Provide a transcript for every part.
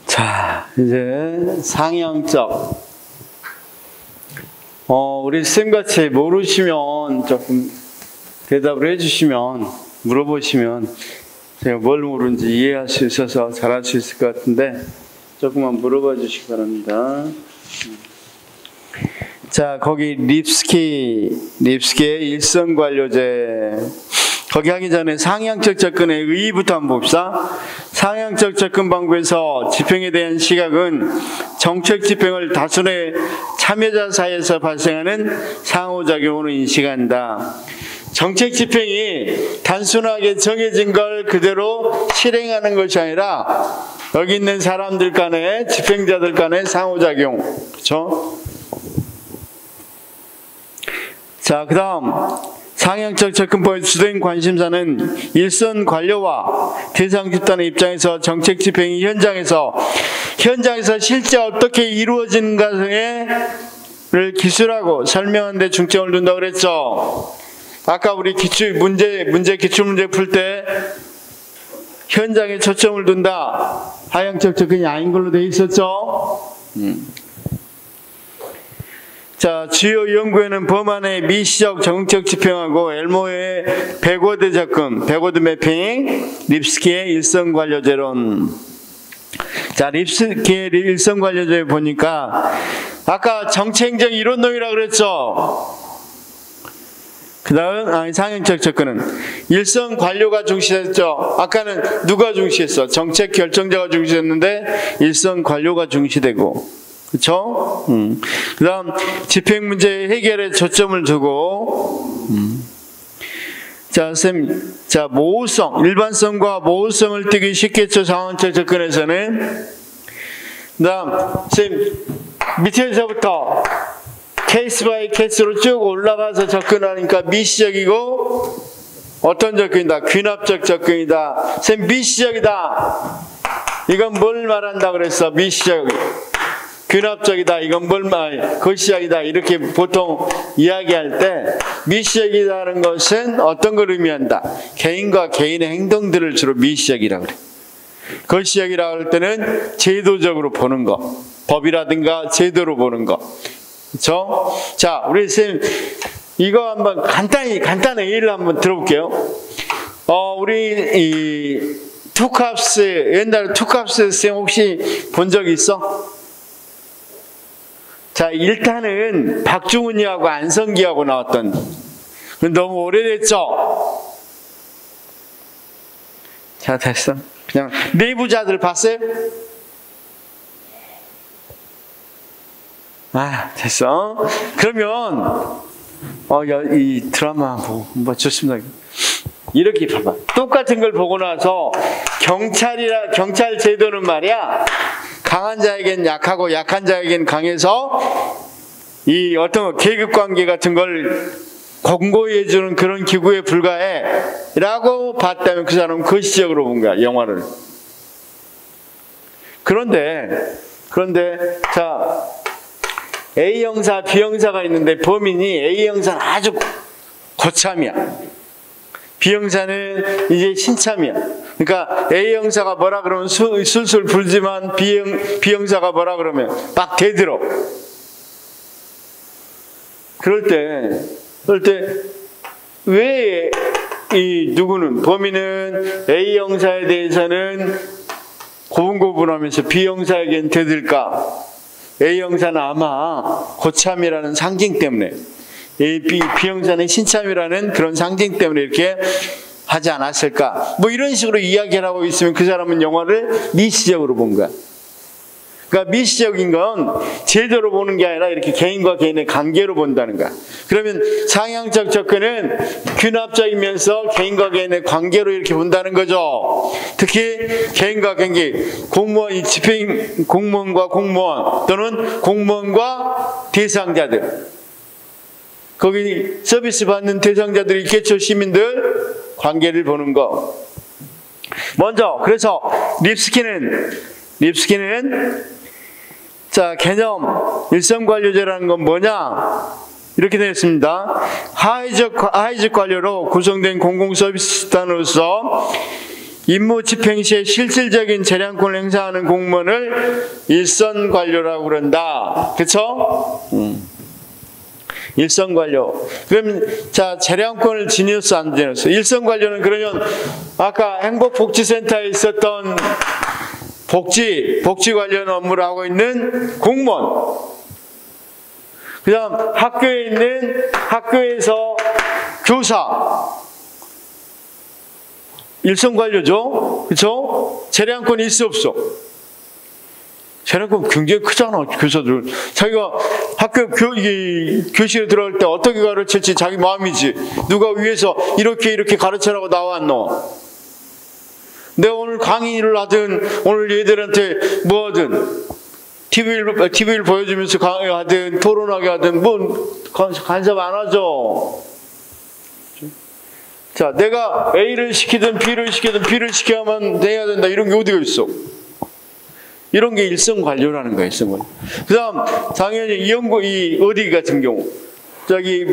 자, 이제 상향적. 우리 쌤같이 모르시면 조금 대답을 해주시면, 물어보시면 제가 뭘 모르는지 이해할 수 있어서 잘할 수 있을 것 같은데 조금만 물어봐 주시기 바랍니다. 자, 거기 립스키의 일성관료제. 거기 하기 전에 상향적 접근의 의의부터 한번 봅시다. 상향적 접근 방법에서 집행에 대한 시각은 정책 집행을 다수의 참여자 사이에서 발생하는 상호작용으로 인식한다. 정책 집행이 단순하게 정해진 걸 그대로 실행하는 것이 아니라 여기 있는 사람들 간의, 집행자들 간의 상호작용. 그렇죠? 자, 그 다음 상향적 접근법의 주된 관심사는 일선 관료와 대상 집단의 입장에서 정책 집행이 현장에서 실제 어떻게 이루어지는가를 기술하고 설명하는 데 중점을 둔다고 그랬죠. 아까 우리 기출문제 풀 때 현장에 초점을 둔다. 하향적 접근이 아닌 걸로 돼 있었죠. 자, 주요 연구에는 법안의 미시적 정책 집행하고 엘모의 백워드 접근, 백워드 매핑, 립스키의 일성관료제론. 자, 립스키의 일성관료제 보니까 아까 정책행정 이론론이라고 그랬죠. 그 다음 상향적 접근은 일성관료가 중시됐죠. 아까는 누가 중시했어? 정책 결정자가 중시했는데 일성관료가 중시되고, 그렇죠? 그 다음 집행 문제 해결에 초점을 두고, 자, 모호성, 일반성과 모호성을 띠기 쉽겠죠. 상황적 접근에서는. 그 다음 밑에서부터 케이스 바이 케이스로 쭉 올라가서 접근하니까 미시적이고, 어떤 접근이다? 귀납적 접근이다. 미시적이다. 이건 뭘 말한다 그랬어? 미시적. 귀납적이다. 이건 뭘 거시적이다. 이렇게 보통 이야기할 때 미시적이라는 것은 어떤 걸 의미한다? 개인과 개인의 행동들을 주로 미시적이라고 그래. 거시적이라고 할 때는 제도적으로 보는 거. 법이라든가 제도로 보는 거. 그렇죠? 자, 우리 쌤 이거 한번 간단히 예를 한번 들어볼게요. 우리 옛날에 투캅스 쌤 혹시 본 적 있어? 자, 일단은 박중훈이하고 안성기하고 나왔던, 너무 오래됐죠? 자, 됐어. 그냥 내부자들 봤어요? 됐어. 그러면 이 드라마 보고 뭐 좋습니다. 이렇게 봐봐. 똑같은 걸 보고 나서 경찰 제도는 말이야, 강한 자에겐 약하고 약한 자에겐 강해서 이 어떤 계급관계 같은 걸 공고히 해주는 그런 기구에 불과해 라고 봤다면 그 사람은 거시적으로 본 거야, 영화를. 그런데 자, A 형사, B 형사가 있는데 범인이 A 형사는 아주 고참이야. B 형사는 이제 신참이야. 그러니까 A 형사가 뭐라 그러면 술술 불지만 B 형사가 뭐라 그러면 막 대들어. 그럴 때 왜 범인은 A 형사에 대해서는 고분고분하면서 B 형사에겐 대들까? A 형사는 아마 고참이라는 상징 때문에, B 형사는 신참이라는 그런 상징 때문에 이렇게 하지 않았을까? 뭐 이런 식으로 이야기를 하고 있으면 그 사람은 영화를 미시적으로 본 거야. 그러니까 미시적인 건 제도로 보는 게 아니라 이렇게 개인과 개인의 관계로 본다는 거야. 그러면 상향적 접근은 귀납적이면서 개인과 개인의 관계로 이렇게 본다는 거죠. 특히 개인과 관계, 공무원과 공무원 또는 공무원과 대상자들, 거기 서비스 받는 대상자들이 있겠죠. 시민들 관계를 보는 거. 먼저 그래서 립스키는 자, 개념 일성관료제라는 건 뭐냐? 이렇게 되어 있습니다. 하위적 관료로 구성된 공공서비스 집단으로서 임무 집행 시에 실질적인 재량권을 행사하는 공무원을 일선관료라고 그런다. 그쵸? 일선관료. 그럼 자, 재량권을 지녔어 안 지녔어? 일선관료는 그러면 아까 행복복지센터에 있었던 복지 관련 업무를 하고 있는 공무원. 그 다음 학교에서 교사. 일선관료죠? 그쵸? 재량권이 있어 없어? 재량권 굉장히 크잖아, 교사들. 자기가 학교 교실에 들어갈 때 어떻게 가르칠지 자기 마음이지. 누가 위에서 이렇게 가르치라고 나왔노? 내가 오늘 강의를 하든, 오늘 얘들한테 뭐 하든, TV를 보여주면서 강의하든, 토론하게 하든, 간섭 안 하죠? 자, 내가 A를 시키든 B를 시켜야만 해야 된다. 이런 게 어디가 있어? 이런 게 일선관료라는 거예요, 일선관료. 그 다음, 당연히 이 어디 같은 경우, 저기,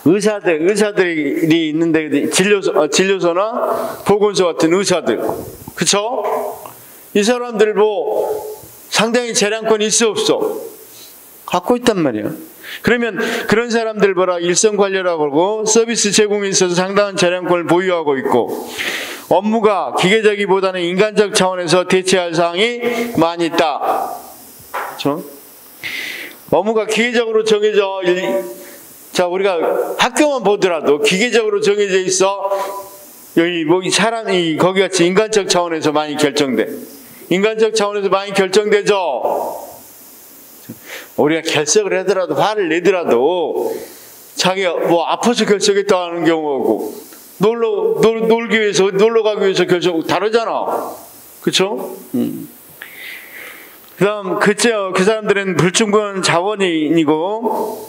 의사들이 있는데, 진료소나 보건소 같은 의사들. 그쵸? 이 사람들 상당히 재량권이 있어, 없어? 갖고 있단 말이야. 그러면 그런 사람들 일선관료라고 하고 서비스 제공에 있어서 상당한 재량권을 보유하고 있고 업무가 기계적이보다는 인간적 차원에서 대처할 사항이 많이 있다. 그렇죠? 업무가 기계적으로 정해져. 자, 우리가 학교만 보더라도 기계적으로 정해져 있어. 여기 사람이 거기같이 인간적 차원에서 많이 결정돼. 인간적 차원에서 많이 결정되죠. 우리가 결석을 하더라도 화를 내더라도 자기가 아파서 결석했다 하는 경우고 놀러 가기 위해서 결석 다르잖아. 그쵸? 그 다음 그 사람들은 불충분한 자원이고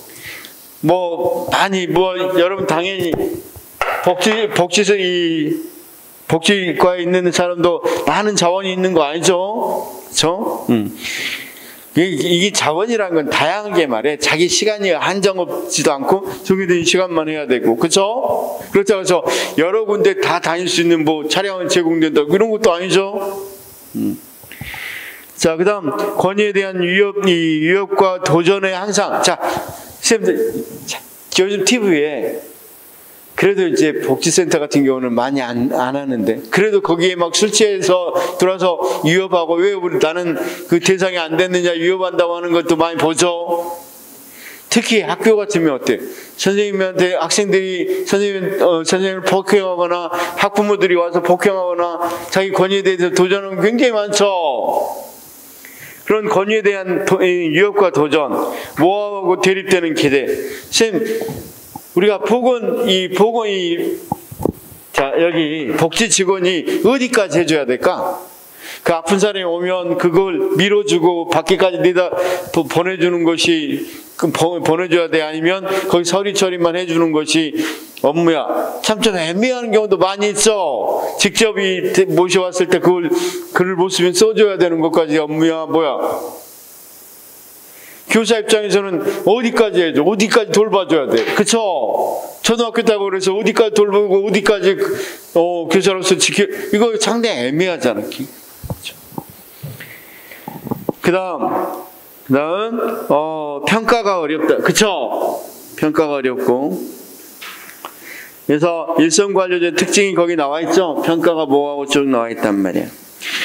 여러분 당연히 복지과에 있는 사람도 많은 자원이 있는 거 아니죠? 그쵸? 이게 자원이라는 건 다양하게 말해. 자기 시간이 한정 없지도 않고 정해진 시간만 해야 되고, 그렇죠? 그렇다고 해서 여러 군데 다 다닐 수 있는 차량을 제공된다 이런 것도 아니죠. 자, 그다음 권위에 대한 위협과 도전에 항상 선생님들 요즘 TV에 그래도 이제 복지센터 같은 경우는 많이 안 하는데 그래도 거기에 막 술 취해서 들어와서 위협하고 왜 나는 그 대상이 안 됐느냐 위협한다고 하는 것도 많이 보죠. 특히 학교 같으면 어때? 선생님한테 학생들이 선생님을 폭행하거나 학부모들이 와서 폭행하거나 자기 권위에 대해서 도전은 굉장히 많죠. 그런 권위에 대한 위협과 도전, 뭐하고 대립되는 기대. 선생님, 우리가 여기 복지 직원이 어디까지 해줘야 될까? 그 아픈 사람이 오면 그걸 밀어주고 밖에까지 내다 보내주는 것이 보내줘야 돼? 아니면 거기 서류 처리만 해주는 것이 업무야? 참 좀 애매한 경우도 많이 있어. 직접 모셔왔을 때 글을 못 쓰면 써줘야 되는 것까지 업무야? 뭐야? 교사 입장에서는 어디까지 해줘? 어디까지 돌봐줘야 돼? 그쵸? 초등학교 때고 그래서 어디까지 돌보고 어디까지 교사로서 이거 상당히 애매하잖아. 그다음 평가가 어렵다. 그쵸? 평가가 어렵고. 그래서 일선관료제 특징이 거기 나와 있죠? 평가가 뭐하고 쭉 나와 있단 말이야.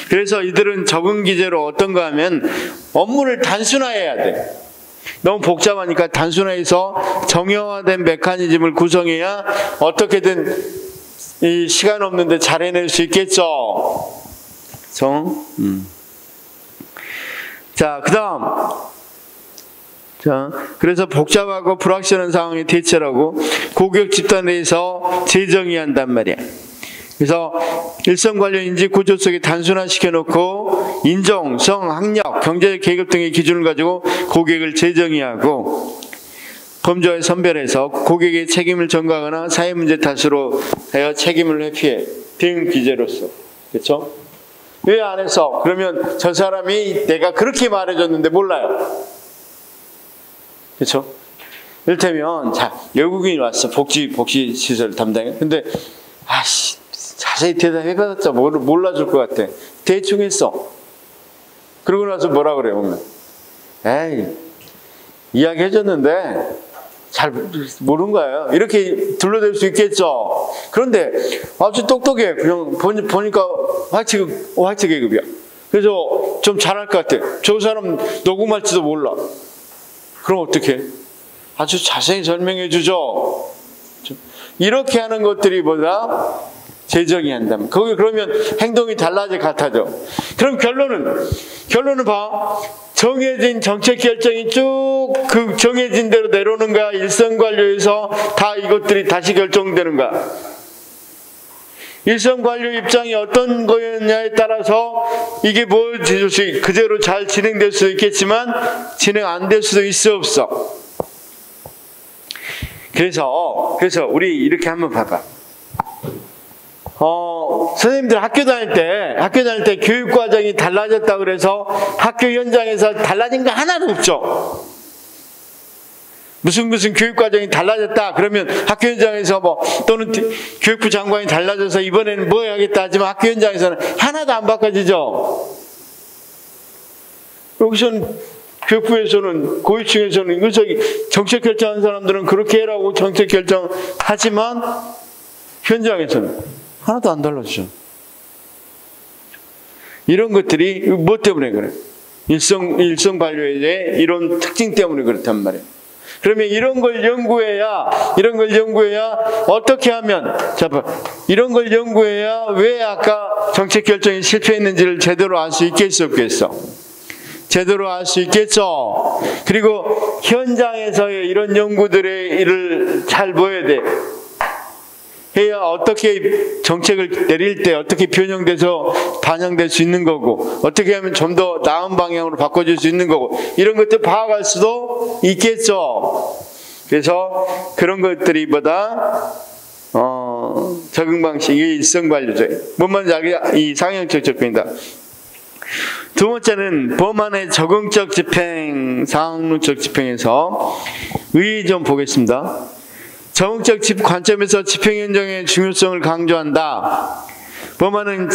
그래서 이들은 적응 기제로 어떤가 하면 업무를 단순화해야 돼. 너무 복잡하니까 단순화해서 정형화된 메커니즘을 구성해야 어떻게든 이 시간 없는데 잘 해낼 수 있겠죠. 자, 그래서 복잡하고 불확실한 상황에 대처하고 고객 집단 내에서 재정의한단 말이야. 그래서 일선관료 인지 구조 속에 단순화시켜놓고 인종, 성, 학력, 경제적 계급 등의 기준을 가지고 고객을 재정의하고 범죄와의 선별해서 고객의 책임을 전가하거나 사회문제 탓으로 하여 책임을 회피해 등 기제로서. 그렇죠? 왜 안 했어? 그러면 저 사람이 내가 그렇게 말해줬는데 몰라요. 그렇죠? 이를테면, 자, 외국인이 왔어. 복지시설 담당해. 근데, 아씨, 자세히 대답해봤자 몰라줄 것 같아. 대충 했어. 그러고 나서 뭐라 그래, 보면. 에이, 이야기해줬는데, 잘 모르는 거예요. 이렇게 둘러댈 수 있겠죠. 그런데 아주 똑똑해. 그냥 보니까 화이트 계급이야. 그래서 좀 잘할 것 같아. 저 사람 녹음할지도 몰라. 그럼 어떻게? 아주 자세히 설명해 주죠. 이렇게 하는 것들이 뭐다? 재정의 한다면. 거기 그러면 행동이 달라질 같아져. 그럼 결론은 봐. 정해진 정책 결정이 쭉 그 정해진 대로 내려오는 거야. 일선관료에서 다 이것들이 다시 결정되는 거야. 일선관료 입장이 어떤 거였냐에 따라서 이게 무엇이든지 그대로 잘 진행될 수도 있겠지만 진행 안 될 수도 있어 없어. 그래서 우리 이렇게 한번 봐봐. 선생님들 학교 다닐 때 교육 과정이 달라졌다 그래서 학교 현장에서 달라진 거 하나도 없죠. 무슨 교육 과정이 달라졌다 그러면 학교 현장에서 또는 교육부 장관이 달라져서 이번에는 뭐 해야겠다 하지만 학교 현장에서는 하나도 안 바꿔지죠. 여기서는 교육부에서는 고위층에서는 이거 정책 결정하는 사람들은 그렇게 해라고 정책 결정하지만 현장에서는 하나도 안 달라지죠. 이런 것들이 뭐 때문에 그래? 일선 관료의 이런 특징 때문에 그렇단 말이에요. 그러면 이런 걸 연구해야 어떻게 하면 이런 걸 연구해야 왜 아까 정책 결정이 실패했는지를 제대로 알 수 있겠어 없겠어? 제대로 알 수 있겠죠. 그리고 현장에서의 이런 연구들의 일을 잘 보여야 돼. 해야 어떻게 정책을 내릴 때 어떻게 변형돼서 반영될 수 있는 거고 어떻게 하면 좀 더 나은 방향으로 바꿔줄 수 있는 거고 이런 것들 파악할 수도 있겠죠. 그래서 그런 것들이 보다 적응 방식이 일선관료죠. 뭔 말인지 알겠죠? 이 상향적 접근이다. 두 번째는 범안의 적응적 집행, 상황론적 집행에서 의의 좀 보겠습니다. 적응적 관점에서 집행현장의 중요성을 강조한다. 범안은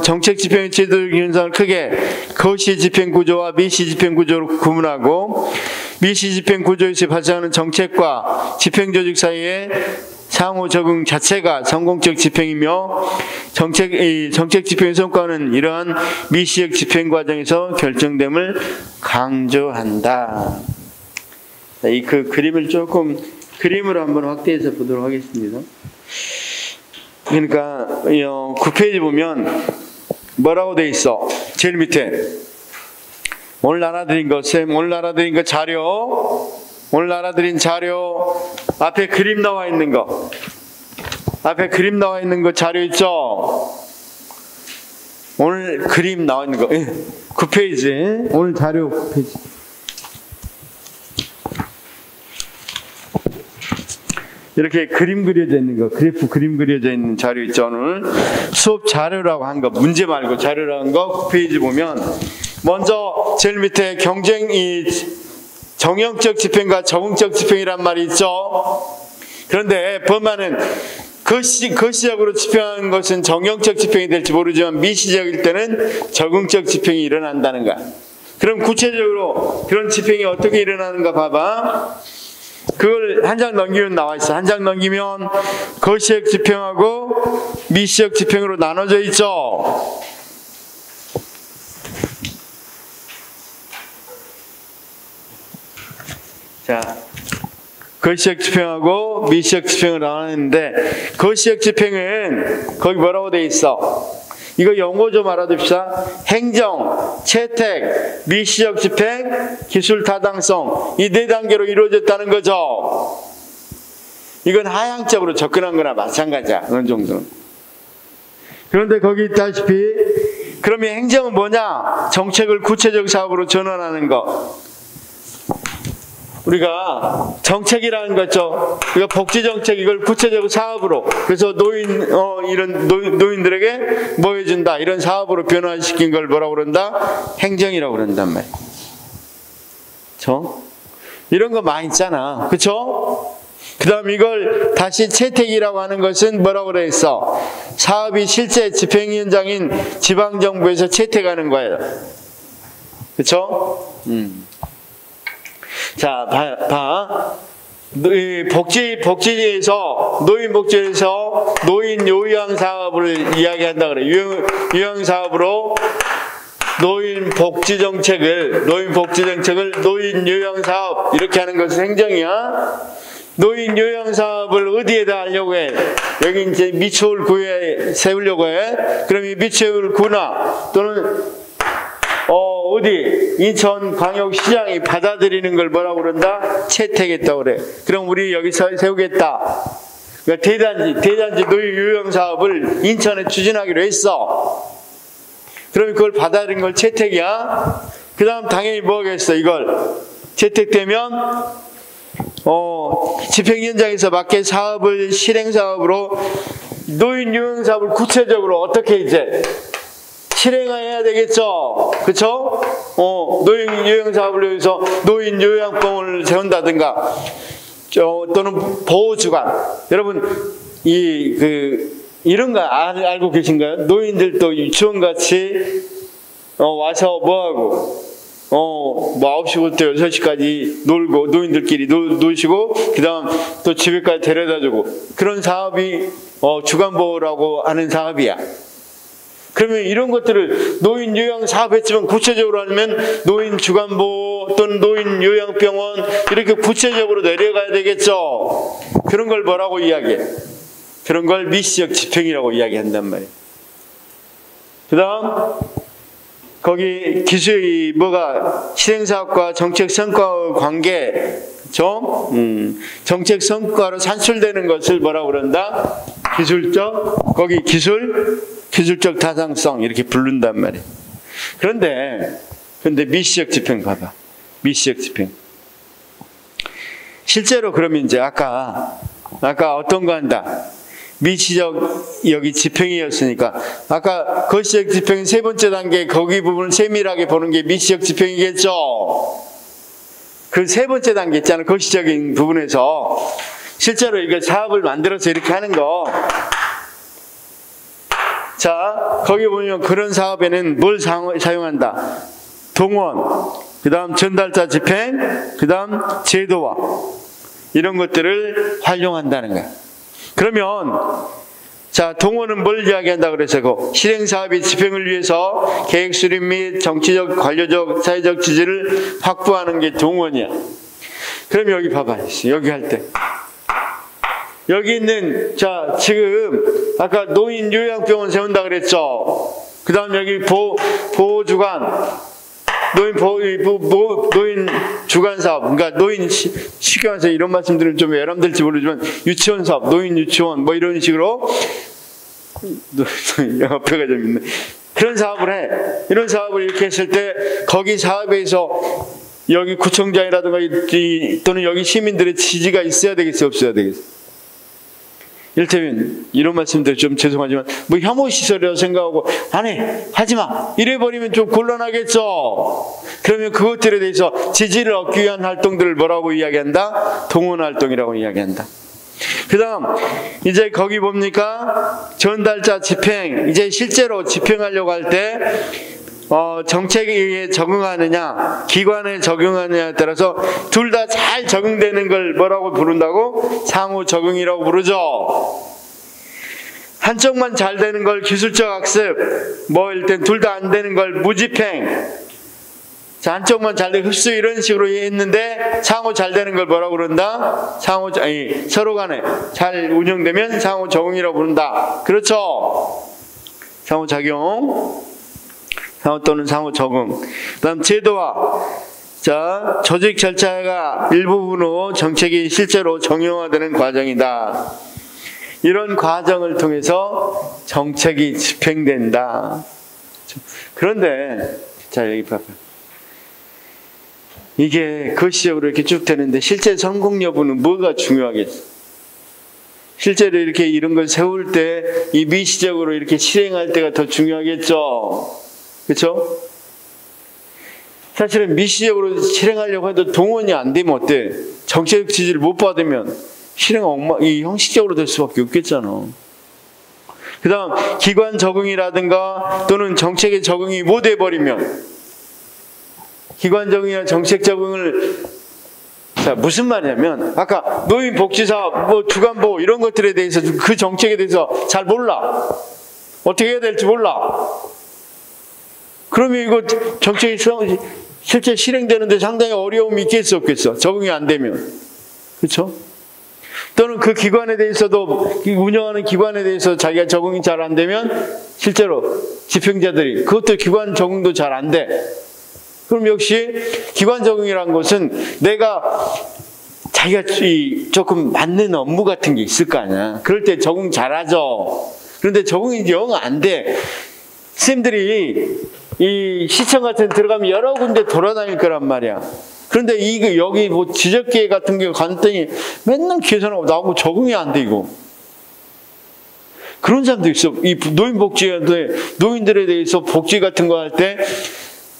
정책 집행의 제도적 현상을 크게 거시 집행구조와 미시 집행구조로 구분하고 미시 집행구조에서 발생하는 정책과 집행조직 사이의 상호 적응 자체가 성공적 집행이며 정책 집행의 성과는 이러한 미시적 집행 과정에서 결정됨을 강조한다. 이 그림을 조금 그림으로 한번 확대해서 보도록 하겠습니다. 그러니까 9페이지 보면 뭐라고 돼 있어? 제일 밑에 오늘 알아들인 것 자료, 오늘 알아들인 자료 앞에 그림 나와 있는 거, 자료 있죠? 오늘 그림 나와 있는 거 9페이지 오늘 자료 9페이지 이렇게 그림 그려져 있는 거, 그래프 그림 그려져 있는 자료 있죠. 오늘 수업 자료라고 한 거, 문제 말고 자료라고 한 거 9페이지 보면 먼저 제일 밑에 정형적 집행과 적응적 집행이란 말이 있죠. 그런데 범안은 거시적으로 집행하는 것은 정형적 집행이 될지 모르지만 미시적일 때는 적응적 집행이 일어난다는 거야. 그럼 구체적으로 그런 집행이 어떻게 일어나는가 봐봐. 그걸 한 장 넘기면 나와 있어. 한 장 넘기면 거시적 집행하고 미시적 집행으로 나눠져 있죠. 자, 거시적 집행하고 미시적 집행을 나눴는데 거시적 집행은 거기 뭐라고 돼 있어? 이거 영어 좀 알아둡시다. 행정, 채택, 미시적 집행, 기술 타당성 이 네 단계로 이루어졌다는 거죠. 이건 하향적으로 접근한 거나 마찬가지야. 어느 정도는. 그런데 거기 있다시피 그러면 행정은 뭐냐? 정책을 구체적 사업으로 전환하는 거. 우리가 정책이라는 거죠. 우리가 복지 정책 이걸 구체적 사업으로 그래서 이런 노인들에게 뭐 해준다 이런 사업으로 변화시킨 걸 뭐라고 그런다? 행정이라고 그런단 말이에요. 이런 거 많이 있잖아. 그쵸? 그 다음 이걸 다시 채택이라고 하는 것은 뭐라고 그랬어? 사업이 실제 집행 현장인 지방정부에서 채택하는 거예요. 그쵸? 자, 봐. 복지에서, 노인복지에서 노인 요양 사업을 이야기한다 그래. 요양 사업으로 노인 복지 정책을 노인 요양 사업 이렇게 하는 것은 행정이야. 노인 요양 사업을 어디에다 하려고 해? 여기 이제 미추홀 구에 세우려고 해. 그럼 이 미추홀 구나 또는 어디 인천광역시장이 받아들이는 걸 뭐라고 그런다? 채택했다고 그래. 그럼 우리 여기서 세우겠다. 그러니까 대단지 노인 요양 사업을 인천에 추진하기로 했어. 그럼 그걸 받아들인 걸 채택이야. 그 다음 당연히 뭐 하겠어? 이걸 채택되면 집행 현장에서 맞게 사업을 실행 사업으로 노인 요양 사업을 구체적으로 어떻게 이제 실행해야 되겠죠. 그쵸? 노인 요양 사업을 위해서 노인 요양병원을 세운다든가, 또는 보호주간. 여러분, 이런 거 알고 계신가요? 노인들도 유치원같이, 와서 뭐하고, 9시부터 6시까지 놀고, 노인들끼리 노시고, 그 다음 또 집에까지 데려다 주고, 그런 사업이, 주간보호라고 하는 사업이야. 그러면 이런 것들을 노인 요양 사업 했지만 구체적으로 하면 노인 주간보호 또는 노인 요양병원 이렇게 구체적으로 내려가야 되겠죠. 그런 걸 뭐라고 이야기해? 그런 걸 미시적 집행이라고 이야기한단 말이에요. 그 다음 거기 기술이 뭐가 실행사업과 정책 성과의 관계, 그렇죠? 정책 성과로 산출되는 것을 뭐라고 그런다? 거기 기술적 타당성 이렇게 부른단 말이에요. 그런데 미시적 집행 봐봐. 미시적 집행. 실제로 그러면 이제 아까 어떤 거 한다? 미시적 여기 집행이었으니까 아까 거시적 집행 세 번째 단계 거기 부분을 세밀하게 보는 게 미시적 집행이겠죠. 그 세 번째 단계 있잖아. 거시적인 부분에서 실제로 이거 사업을 만들어서 이렇게 하는 거. 자, 거기 보면 그런 사업에는 뭘 사용한다? 동원, 그 다음 전달자 집행, 그 다음 제도화 이런 것들을 활용한다는 거야. 그러면 자, 동원은 뭘 이야기한다 그랬어요? 실행사업이 집행을 위해서 계획 수립 및 정치적, 관료적, 사회적 지지를 확보하는 게 동원이야. 그럼 여기 봐봐. 여기 할 때. 여기 있는, 자, 지금, 아까 노인 요양병원 세운다 그랬죠? 그 다음 여기 보호주간, 노인 주간 사업, 그러니까 노인 쉽게 말해서 이런 말씀들은 좀 외람될지 모르지만 유치원 사업, 노인 유치원, 뭐 이런 식으로, 옆에가 좀 있네. 그런 사업을 해. 이런 사업을 이렇게 했을 때, 거기 사업에서 여기 구청장이라든가 또는 여기 시민들의 지지가 있어야 되겠어, 없어야 되겠어? 이를테면 이런 말씀들 좀 죄송하지만 뭐 혐오시설이라고 생각하고 안 해, 하지마 이래버리면 좀 곤란하겠죠. 그러면 그것들에 대해서 지지를 얻기 위한 활동들을 뭐라고 이야기한다? 동원활동이라고 이야기한다. 그 다음 이제 거기 뭡니까? 전달자 집행. 이제 실제로 집행하려고 할 때 정책에 적응하느냐 기관에 적용하느냐에 따라서 둘 다 잘 적용되는 걸 뭐라고 부른다고? 상호 적응이라고 부르죠. 한쪽만 잘 되는 걸 기술적 학습, 뭐일 땐 둘 다 안 되는 걸 무집행. 자, 한쪽만 잘 되고 흡수 이런 식으로 했는데 상호 잘 되는 걸 뭐라고 부른다? 서로 간에 잘 운영되면 상호 적응이라고 부른다. 그렇죠? 상호 작용, 상호 또는 상호 적응. 그 다음 제도화. 자, 조직 절차가 일부분으로 정책이 실제로 정형화되는 과정이다. 이런 과정을 통해서 정책이 집행된다. 그런데 자, 여기 봐봐요. 이게 거시적으로 이렇게 쭉 되는데 실제 성공 여부는 뭐가 중요하겠어? 실제로 이렇게 이런 걸 세울 때 이 미시적으로 이렇게 실행할 때가 더 중요하겠죠. 그렇죠? 사실은 미시적으로 실행하려고 해도 동원이 안 되면 어때? 정책 지지를 못 받으면 이 형식적으로 될 수밖에 없겠잖아. 그 다음 기관 적응이라든가 또는 정책에 적응이 못 해버리면 기관 적응이나 정책 적응을 자 무슨 말이냐면 아까 노인복지사 뭐 주간보호 이런 것들에 대해서 그 정책에 대해서 잘 몰라. 어떻게 해야 될지 몰라. 그러면 이거 정책이 실제 실행되는데 상당히 어려움이 있겠어 없겠어? 적응이 안 되면. 그렇죠? 또는 그 기관에 대해서도 운영하는 기관에 대해서 자기가 적응이 잘 안 되면 실제로 집행자들이 그것도 기관 적응도 잘 안 돼. 그럼 역시 기관 적응이라는 것은 내가 자기가 조금 맞는 업무 같은 게 있을 거 아니야. 그럴 때 적응 잘하죠. 그런데 적응이 영 안 돼. 선생님들이 이 시청 같은 데 들어가면 여러 군데 돌아다닐 거란 말이야. 그런데 이거 여기 뭐 지적계 같은 게 갔더니 맨날 계산하고 나오고 적응이 안 돼 이거. 그런 사람도 있어. 이 노인복지에 노인들에 대해서 복지 같은 거 할 때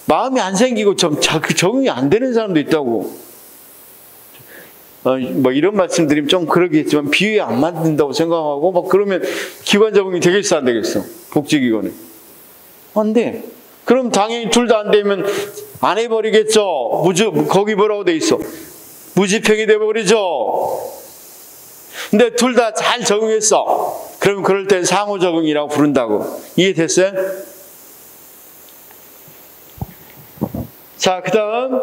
마음이 안 생기고 적응이 안 되는 사람도 있다고. 뭐 이런 말씀드리면 좀 그러겠지만 비유에 안 맞는다고 생각하고 막 그러면 기관 적응이 되겠어 안 되겠어? 복지기관에. 안 돼. 그럼 당연히 둘 다 안 되면 안 해버리겠죠. 거기 뭐라고 돼 있어? 무집행이 돼버리죠. 근데 둘 다 잘 적응했어. 그럼 그럴 땐 상호 적응이라고 부른다고. 이해됐어요? 자, 그 다음,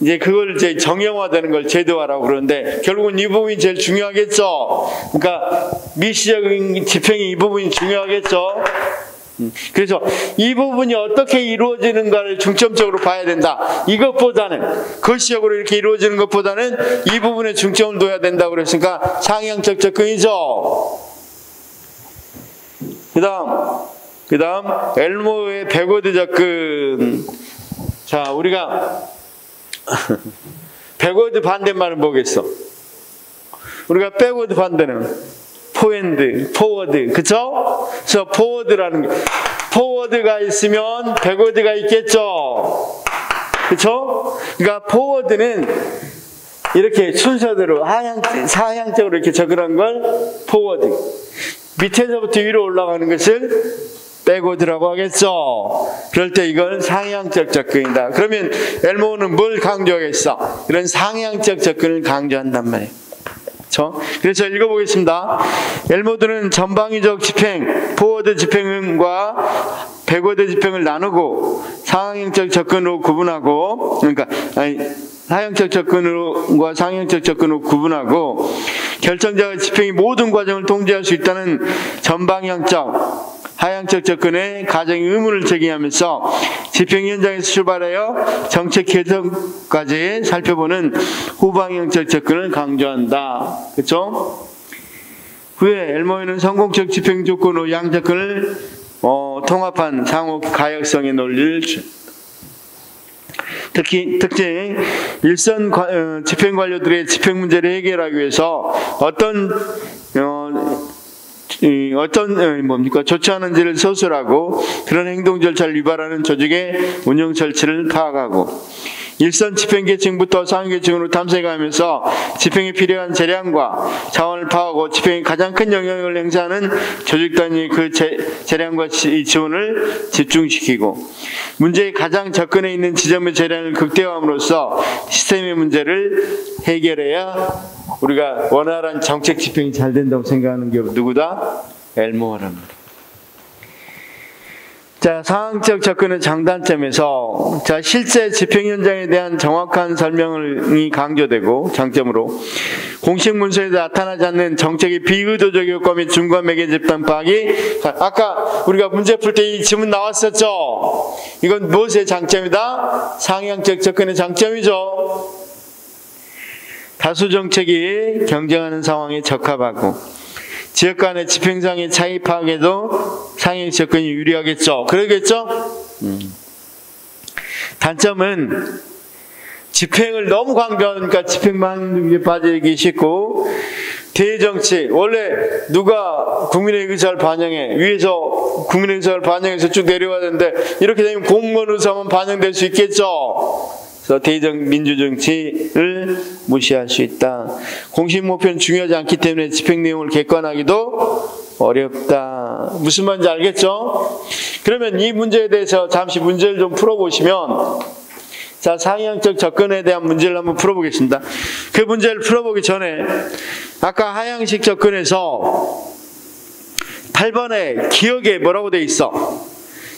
이제 그걸 이제 정형화되는 걸 제도화라고 그러는데, 결국은 이 부분이 제일 중요하겠죠? 그러니까, 미시적인 집행이 이 부분이 중요하겠죠? 그래서 이 부분이 어떻게 이루어지는가를 중점적으로 봐야 된다. 이것보다는, 거시적으로 이렇게 이루어지는 것보다는 이 부분에 중점을 둬야 된다고 그랬으니까, 상향적 접근이죠? 그 다음, 엘모의 백워드 접근. 자, 우리가 백워드 반대말은 뭐겠어? 우리가 백워드 반대는 포핸드, 포워드, 그쵸? 그래서 포워드라는 게 포워드가 있으면 백워드가 있겠죠? 그쵸? 그러니까 포워드는 이렇게 순서대로 사향적으로 이렇게 접근한 걸 포워드. 밑에서부터 위로 올라가는 것을 백워드라고 하겠죠. 그럴 때 이건 상향적 접근이다. 그러면 엘모는 뭘 강조하겠어? 이런 상향적 접근을 강조한단 말이에요. 그렇죠? 그래서 읽어보겠습니다. 엘모드는 전방위적 집행, 포워드 집행과 백워드 집행을 나누고 상향적 접근으로 구분하고, 그러니까 하향적 접근과 상향적 접근으로 구분하고 결정자가 집행의 모든 과정을 통제할 수 있다는 전방향적 하향적 접근에 가장 의무를 제기하면서 집행 현장에서 출발하여 정책 개선까지 살펴보는 후방향적 접근을 강조한다. 그렇죠? 후에 엘모에는 성공적 집행 조건으로 양 접근을 통합한 상호 가역성의 논리를 특히 일선 집행관료들의 집행 문제를 해결하기 위해서 좋지 않은지를 서술하고 그런 행동 절차를 위반하는 조직의 운영 절차를 파악하고 일선 집행계층부터 상위계층으로 탐색하면서 집행에 필요한 재량과 자원을 파악하고 집행에 가장 큰 영향을 행사하는 조직 단위의 그 재량과 지원을 집중시키고 문제에 가장 접근해 있는 지점의 재량을 극대화함으로써 시스템의 문제를 해결해야 우리가 원활한 정책 집행이 잘 된다고 생각하는 게 누구다? 엘모어랍니다. 자, 상황적 접근의 장단점에서 실제 집행 현장에 대한 정확한 설명이 강조되고 장점으로 공식 문서에 나타나지 않는 정책의 비의도적 효과 및 중간 매개 집단 파악이 아까 우리가 문제 풀 때 이 지문 나왔었죠. 이건 무엇의 장점이다? 상향적 접근의 장점이죠. 다수 정책이 경쟁하는 상황에 적합하고 지역 간의 집행상의 차이 파악에도 상향 접근이 유리하겠죠. 그러겠죠? 단점은 집행을 너무 강조하니까 집행만 빠지기 쉽고 대정치, 원래 누가 국민의 의사를 반영해? 위에서 국민의 의사를 반영해서 쭉 내려와야 되는데 이렇게 되면 공무원 의사만 반영될 수 있겠죠. 그래서 민주정치를 무시할 수 있다. 공식 목표는 중요하지 않기 때문에 집행 내용을 객관하기도 어렵다. 무슨 말인지 알겠죠? 그러면 이 문제에 대해서 잠시 문제를 좀 풀어보시면, 자, 상향적 접근에 대한 문제를 한번 풀어보겠습니다. 그 문제를 풀어보기 전에 아까 하향식 접근에서 8번에 기억에 뭐라고 돼 있어?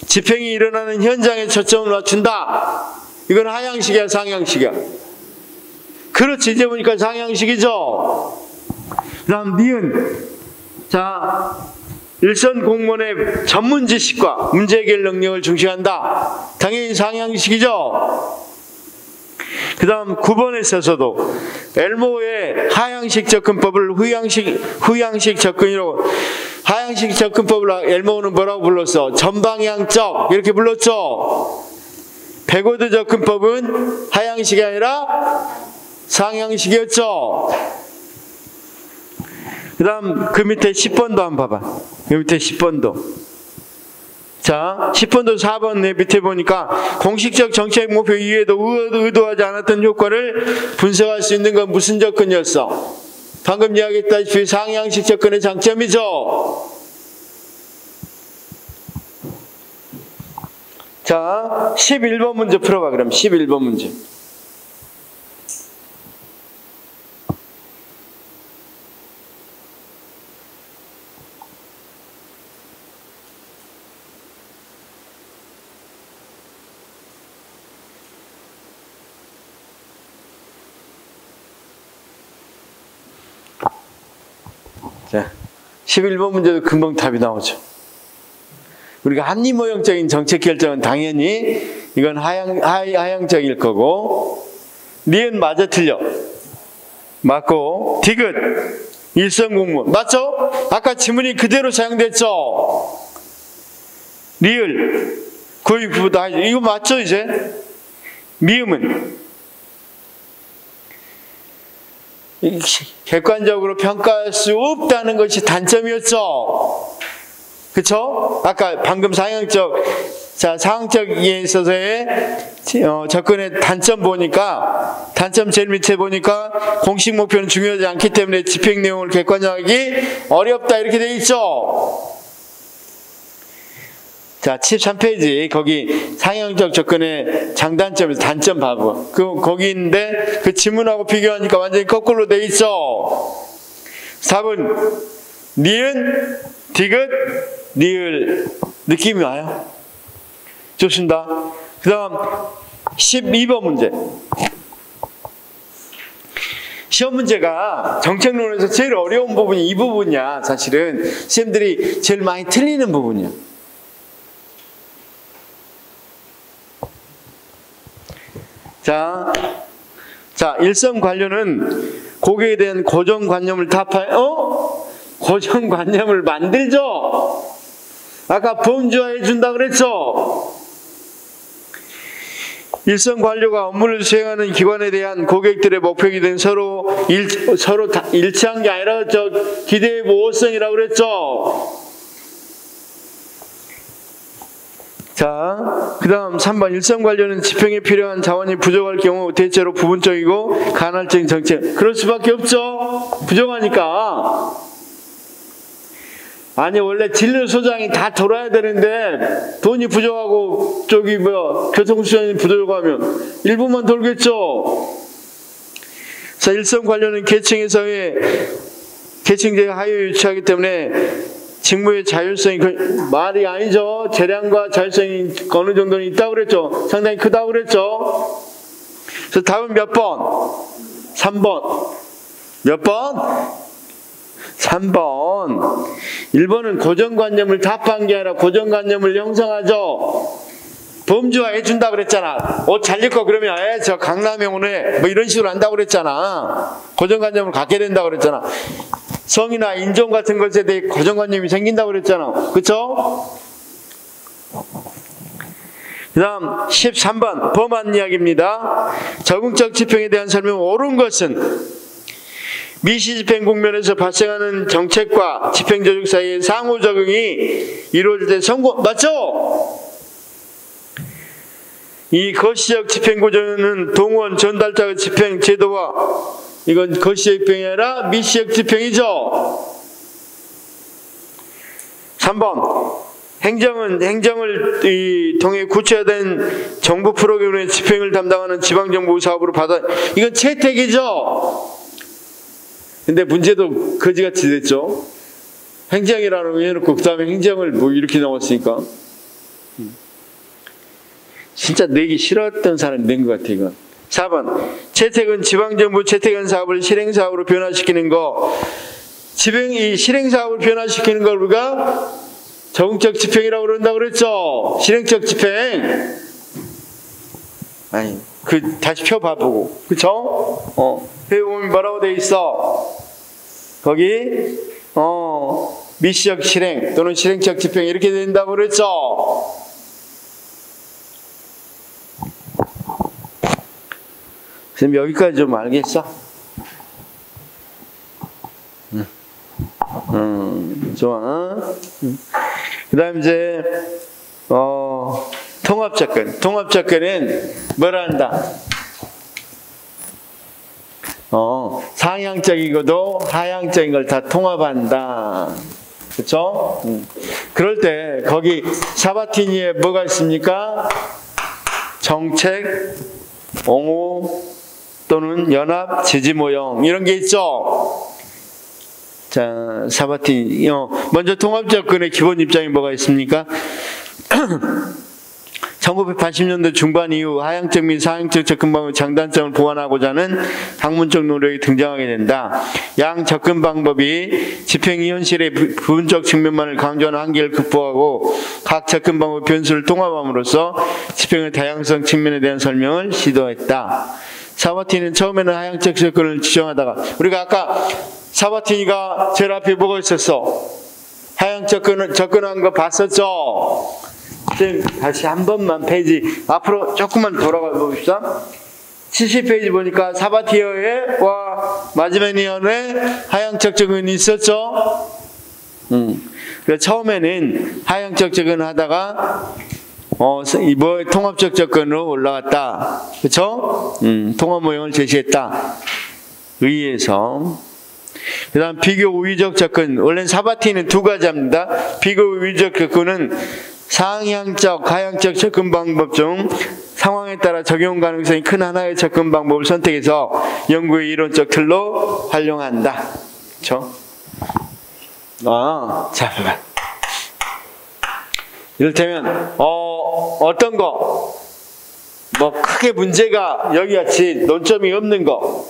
집행이 일어나는 현장에 초점을 맞춘다. 이건 하향식이야, 상향식이야? 그렇지, 이제 보니까 상향식이죠. 그 다음 니은, 자, 일선 공무원의 전문 지식과 문제 해결 능력을 중시한다. 당연히 상향식이죠. 그 다음 9번에 있어서도 엘모의 하향식 접근법을 후향식 접근이라고, 하향식 접근법을 엘모는 뭐라고 불렀어? 전방향적, 이렇게 불렀죠. 백워드 접근법은 하향식이 아니라 상향식이었죠. 그 다음 그 밑에 10번도 한번 봐봐. 그 밑에 10번도. 자, 10번도 4번 내 밑에 보니까 공식적 정책 목표 이외에도 의도하지 않았던 효과를 분석할 수 있는 건 무슨 접근이었어? 방금 이야기했다시피 상향식 접근의 장점이죠. 자, 11번 문제 풀어봐. 그럼 11번 문제. 자, 11번 문제도 금방 답이 나오죠. 우리가 한입모형적인 정책 결정은 당연히 이건 하향적일 거고, 니은 맞아 틀려? 맞고, 디귿 일선 공무원 맞죠? 아까 지문이 그대로 사용됐죠? 리을 구입부다 이거 맞죠? 이제 미음은 객관적으로 평가할 수 없다는 것이 단점이었죠. 그쵸? 아까 방금 상향적에 있어서의 접근의 단점 보니까, 단점 제일 밑에 보니까 공식 목표는 중요하지 않기 때문에 집행 내용을 객관화하기 어렵다 이렇게 돼 있죠. 자, 13페이지 거기 상향적 접근의 장단점에서 단점 봐봐. 거기 있는데 그 지문하고 비교하니까 완전히 거꾸로 돼 있죠. 4번 니은, 디귿, 리을 느낌이 와요? 좋습니다. 그 다음 12번 문제. 시험 문제가 정책론에서 제일 어려운 부분이 이 부분이야. 사실은 시험들이 제일 많이 틀리는 부분이야. 자, 일선 관료는 고객에 대한 고정관념을 고정관념을 만들죠. 아까 범주화해 준다 그랬죠. 일선 관료가 업무를 수행하는 기관에 대한 고객들의 목표에 대한 서로 일치한 게 아니라 기대의 모호성이라고 그랬죠. 자, 그 다음 3번 일선 관료는 집행에 필요한 자원이 부족할 경우 대체로 부분적이고 간헐적인 정책. 그럴 수밖에 없죠. 부족하니까. 아니 원래 진료소장이 다 돌아야 되는데 돈이 부족하고 교통수단이 부족하면 일부만 돌겠죠. 자, 일선 관료는 계층에서의 계층제가 하위에 위치하기 때문에 직무의 자율성이 말이 아니죠. 재량과 자율성이 어느 정도는 있다고 그랬죠. 상당히 크다고 그랬죠. 그래서 답은 몇 번? 3번. 몇 번? 3번. 1번은 고정관념을 답한 게 아니라 고정관념을 형성하죠. 범주화 해준다 그랬잖아. 옷 잘 입고 그러면 저 강남에 오네 뭐 이런 식으로 한다고 그랬잖아. 고정관념을 갖게 된다고 그랬잖아. 성이나 인종 같은 것에 대해 고정관념이 생긴다고 그랬잖아. 그쵸? 그 다음 13번 범한 이야기입니다. 적응적 집행에 대한 설명 옳은 것은 미시 집행 국면에서 발생하는 정책과 집행 조직 사이의 상호 적응이 이루어질 때 성공, 맞죠? 이 거시적 집행 구조는 동원 전달자 집행 제도와 이건 거시적 집행이 아니라 미시적 집행이죠. 3번 행정을 통해 구체화된 정부 프로그램의 집행을 담당하는 지방정부 사업으로 받아, 이건 채택이죠. 근데 문제도 거지같이 됐죠. 행정이라는 거 해놓고 그 다음에 행정을 뭐 이렇게 나왔으니까 진짜 내기 싫었던 사람이 낸 것 같아. 이건 4번 채택은 지방정부 채택한 사업을 실행사업으로 변화시키는 거. 이 실행사업을 변화시키는 걸 우리가 적응적 집행이라고 그런다고 그랬죠. 실행적 집행. 아니, 다시 펴봐보고. 그쵸? 회에 보면 뭐라고 돼 있어? 거기, 미시적 실행 또는 실행적 집행 이렇게 된다고 그랬죠. 선생님, 여기까지 좀 알겠어? 좋아. 그 다음 이제, 통합접근. 통합접근은 뭐라 한다? 상향적이고도 하향적인 걸 다 통합한다. 그쵸? 그럴 때, 거기 사바티니에 뭐가 있습니까? 정책, 옹호, 또는 연합, 지지 모형, 이런 게 있죠? 자, 사바티니. 먼저 통합접근의 기본 입장이 뭐가 있습니까? 1980년대 중반 이후 하향적 및 상향적 접근 방법의 장단점을 보완하고자 하는 학문적 노력이 등장하게 된다. 양 접근 방법이 집행이 현실의 부분적 측면만을 강조하는 한계를 극복하고 각 접근 방법 변수를 통합함으로써 집행의 다양성 측면에 대한 설명을 시도했다. 사바티니는 처음에는 하향적 접근을 지정하다가, 우리가 아까 사바티니가 제일 앞에 뭐가 있었어? 하향적 접근한 거 봤었죠? 다시 한 번만 페이지 앞으로 조금만 돌아가 봅시다. 70페이지 보니까 사바티어의 마지메니언의 하향적 접근이 있었죠. 그래서 처음에는 하향적 접근을 하다가 통합적 접근으로 올라갔다. 그렇죠? 통합 모형을 제시했다. 의의에서. 그 다음 비교 우위적 접근. 원래는 사바티는 두 가지 합니다. 비교 우위적 접근은 상향적, 하향적 접근 방법 중 상황에 따라 적용 가능성이 큰 하나의 접근 방법을 선택해서 연구의 이론적 틀로 활용한다. 그렇죠? 자, 봐봐. 이를테면 어떤 거, 뭐 크게 문제가 여기같이 논점이 없는 거,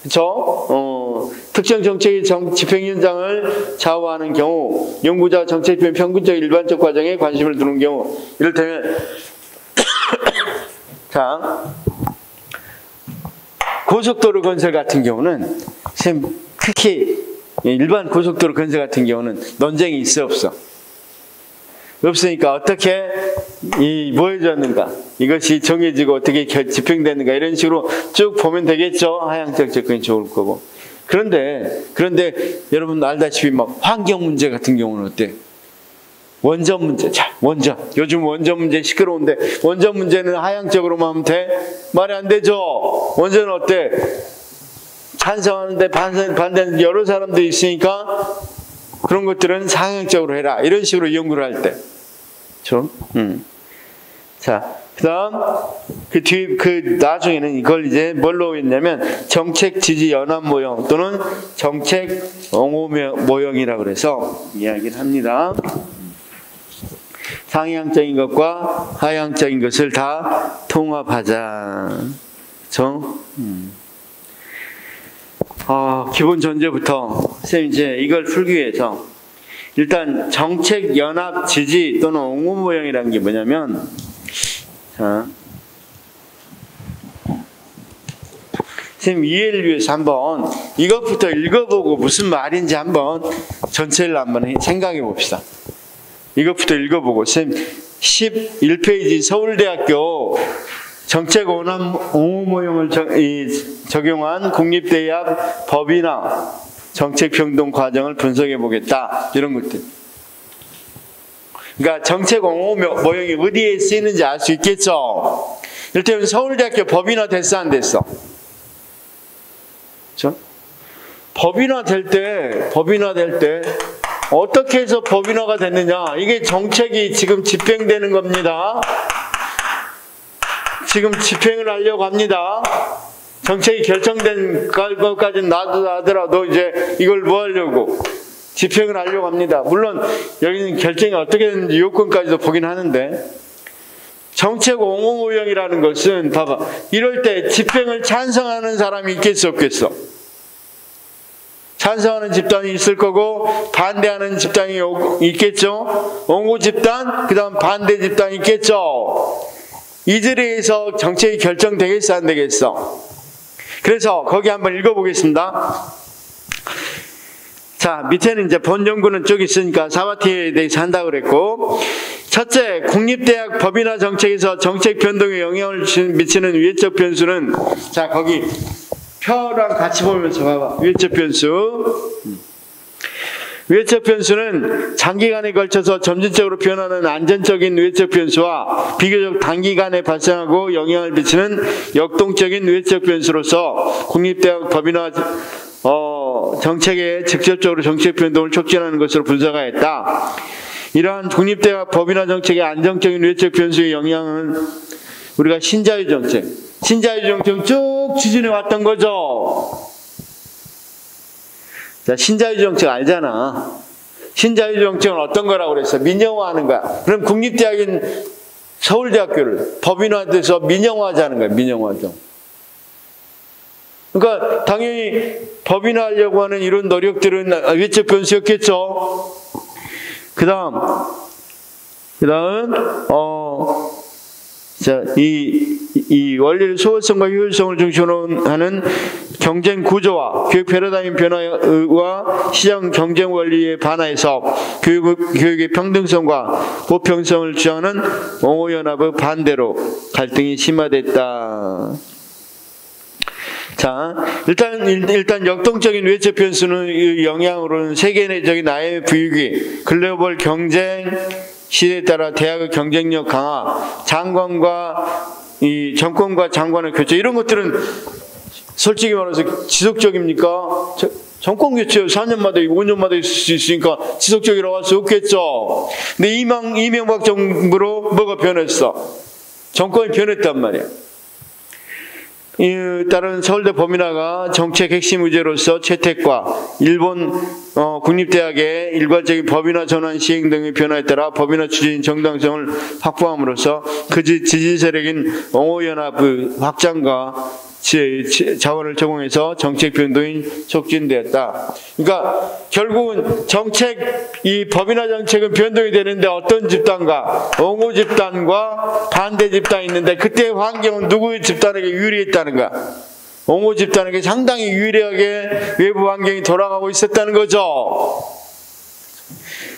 그렇죠? 특정 정책의 집행 현장을 좌우하는 경우, 연구자 정책 집행 평균적 일반적 과정에 관심을 두는 경우, 이를테면 자, 고속도로 건설 같은 경우는 특히 일반 고속도로 건설 같은 경우는 논쟁이 있어 없어? 없으니까 어떻게 뭐해졌는가, 이것이 정해지고 어떻게 집행되는가, 이런 식으로 쭉 보면 되겠죠. 하향적 접근이 좋을 거고. 그런데 여러분 알다시피 막 환경 문제 같은 경우는 어때? 원전 문제. 자, 원전. 요즘 원전 문제 시끄러운데 원전 문제는 하향적으로만 하면 돼? 말이 안 되죠. 원전은 어때? 찬성하는데 반대하는 여러 사람들이 있으니까 그런 것들은 상향적으로 해라. 이런 식으로 연구를 할 때. 그렇죠? 자, 그다음 나중에는 이걸 이제 뭘로 했냐면 정책 지지 연합 모형 또는 정책 옹호 모형이라고 그래서 이야기를 합니다. 상향적인 것과 하향적인 것을 다 통합하자. 그렇죠? 기본 전제부터 선생님 이제 이걸 풀기 위해서 일단 정책 연합 지지 또는 옹호 모형이라는 게 뭐냐면, 자, 선생님 이해를 위해서 한번 이것부터 읽어보고 무슨 말인지 한번 전체를 한번 생각해 봅시다. 이것부터 읽어보고 선생님 11페이지 서울대학교 정책 옹호 모형을 적용한 국립대학 법이나 정책 변동 과정을 분석해 보겠다. 이런 것들. 그러니까 정책 옹호 모형이 어디에 쓰이는지 알 수 있겠죠. 이를테면 서울대학교 법인화 됐어, 안 됐어? 그렇죠? 법인화 될 때 어떻게 해서 법인화가 됐느냐? 이게 정책이 지금 집행되는 겁니다. 지금 집행을 하려고 합니다. 정책이 결정된 것까지는 놔두더라도 이제 이걸 뭐 하려고? 집행을 하려고 합니다. 물론 여기는 결정이 어떻게 되는지 요건까지도 보긴 하는데, 정책 옹호 모형이라는 것은 봐봐, 이럴 때 집행을 찬성하는 사람이 있겠어, 없겠어? 찬성하는 집단이 있을 거고 반대하는 집단이 있겠죠. 옹호 집단, 그 다음 반대 집단이 있겠죠. 이들에 의해서 정책이 결정되겠어, 안 되겠어? 그래서 거기 한번 읽어보겠습니다. 자, 밑에는 이제 본 연구는 쭉 있으니까 사바티에 대해서 한다고 그랬고, 첫째, 국립대학 법인화 정책에서 정책 변동에 영향을 미치는 위해적 변수는, 자, 거기 표랑 같이 보면서 봐봐. 위해적 변수. 위해적 변수는 장기간에 걸쳐서 점진적으로 변하는 안전적인 위해적 변수와 비교적 단기간에 발생하고 영향을 미치는 역동적인 위해적 변수로서 국립대학 법인화 정책에 직접적으로 정책 변동을 촉진하는 것으로 분석하였다. 이러한 국립대학 법인화 정책의 안정적인 위해적 변수의 영향은 우리가 신자유 정책, 쭉 추진해 왔던 거죠. 자, 신자유 정책 알잖아. 신자유 정책은 어떤 거라고 그랬어? 민영화하는 거야. 그럼 국립대학인 서울대학교를 법인화돼서 민영화하자는 거야. 민영화죠. 그러니까 당연히 법인화하려고 하는 이런 노력들은 위해적 변수였겠죠. 그다음 자, 이 원리를 수월성과 효율성을 중심으로 하는 경쟁 구조와 교육 패러다임 변화와 시장 경쟁 원리에 반하여서 교육의 평등성과 보편성을 주장하는 옹호연합의 반대로 갈등이 심화됐다. 자, 일단 역동적인 위해적 변수는 영향으로는 세계적인 IMF 위기, 글로벌 경쟁 시대에 따라 대학의 경쟁력 강화, 정권과 장관의 교체, 이런 것들은 솔직히 말해서 지속적입니까? 정권 교체 4년마다 5년마다 있을 수 있으니까 지속적이라고 할 수 없겠죠. 근데 이명박 정부로 뭐가 변했어? 정권이 변했단 말이야. 따른 서울대 법인화가 정책 핵심 의제로서 채택과 일본 국립대학의 일괄적인 법인화 전환 시행 등의 변화에 따라 법인화 추진 정당성을 확보함으로써 그 지지 세력인 옹호연합의 확장과 자원을 제공해서 정책 변동이 촉진되었다. 그러니까 결국은 이 법인화 정책은 변동이 되는데 어떤 집단과 옹호 집단과 반대 집단이 있는데, 그때 환경은 누구의 집단에게 유리했다는 거야? 옹호 집단에게 상당히 유리하게 외부 환경이 돌아가고 있었다는 거죠.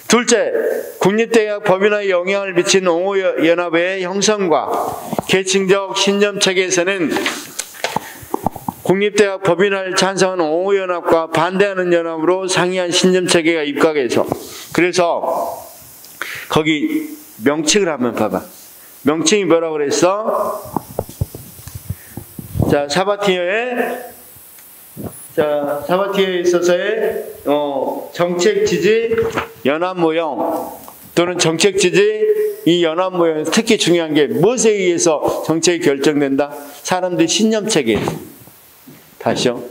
둘째, 국립대학 법인화에 영향을 미친 옹호연합의 형성과 계층적 신념 체계에서는 국립대학 법인화를 찬성하는 옹호연합과 반대하는 연합으로 상이한 신념체계가 입각해서, 그래서 거기 명칭을 한번 봐봐. 명칭이 뭐라고 그랬어? 자, 사바티어에 있어서의 정책 지지 연합 모형 또는 정책 지지 이 연합 모형, 특히 중요한 게 무엇에 의해서 정책이 결정된다? 사람들 신념체계. 다시요.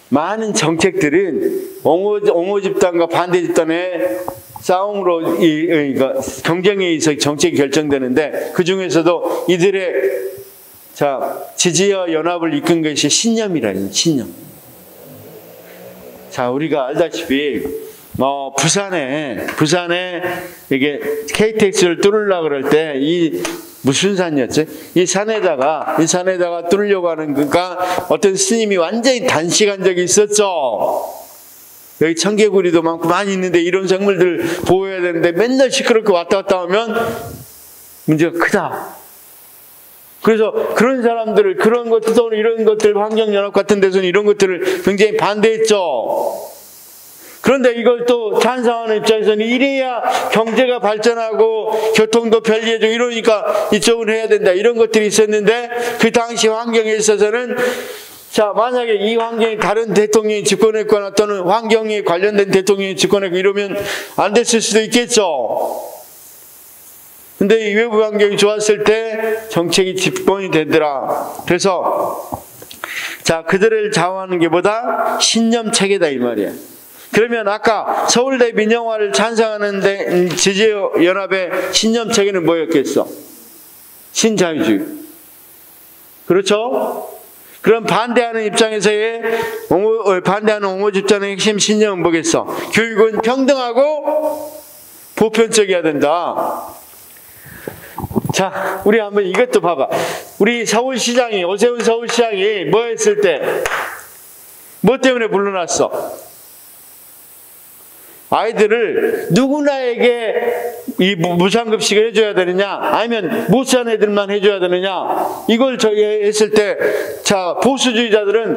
많은 정책들은 옹호 집단과 반대 집단의 싸움으로 경쟁에 의해서 정책이 결정되는데, 그 중에서도 이들의 지지와 연합을 이끈 것이 신념이라는 신념. 자, 우리가 알다시피 부산에 이게 KTX를 뚫으려고 그럴 때 무슨 산이었지? 이 산에다가 뚫으려고 하는, 그러니까 어떤 스님이 완전히 단식한 적이 있었죠. 여기 청개구리도 많고 많이 있는데 이런 생물들 보호해야 되는데 맨날 시끄럽게 왔다 갔다 하면 문제가 크다. 그래서 그런 사람들을, 그런 것들, 또는 이런 것들, 환경연합 같은 데서는 이런 것들을 굉장히 반대했죠. 그런데 이걸 또 찬성하는 입장에서는 이래야 경제가 발전하고 교통도 편리해지고 이러니까 이쪽은 해야 된다, 이런 것들이 있었는데, 그 당시 환경에 있어서는, 자, 만약에 이 환경이 다른 대통령이 집권했거나 또는 환경에 관련된 대통령이 집권했고 이러면 안 됐을 수도 있겠죠. 근데 이 외부 환경이 좋았을 때 정책이 집권이 되더라. 그래서 자, 그들을 좌우하는 게 뭐다? 신념체계다 이 말이야. 그러면 아까 서울대 민영화를 찬성하는 지지연합의 신념체계는 뭐였겠어? 신자유주의. 그렇죠? 그럼 반대하는 입장에서의 반대하는 옹호 집단의 핵심 신념은 뭐겠어? 교육은 평등하고 보편적이어야 된다. 자, 우리 한번 이것도 봐봐. 우리 서울시장이, 오세훈 서울시장이 뭐 했을 때, 뭐 때문에 물러났어? 아이들을 누구나에게 이 무상급식을 해줘야 되느냐, 아니면 못 사는 애들만 해줘야 되느냐, 이걸 저희 했을 때, 자, 보수주의자들은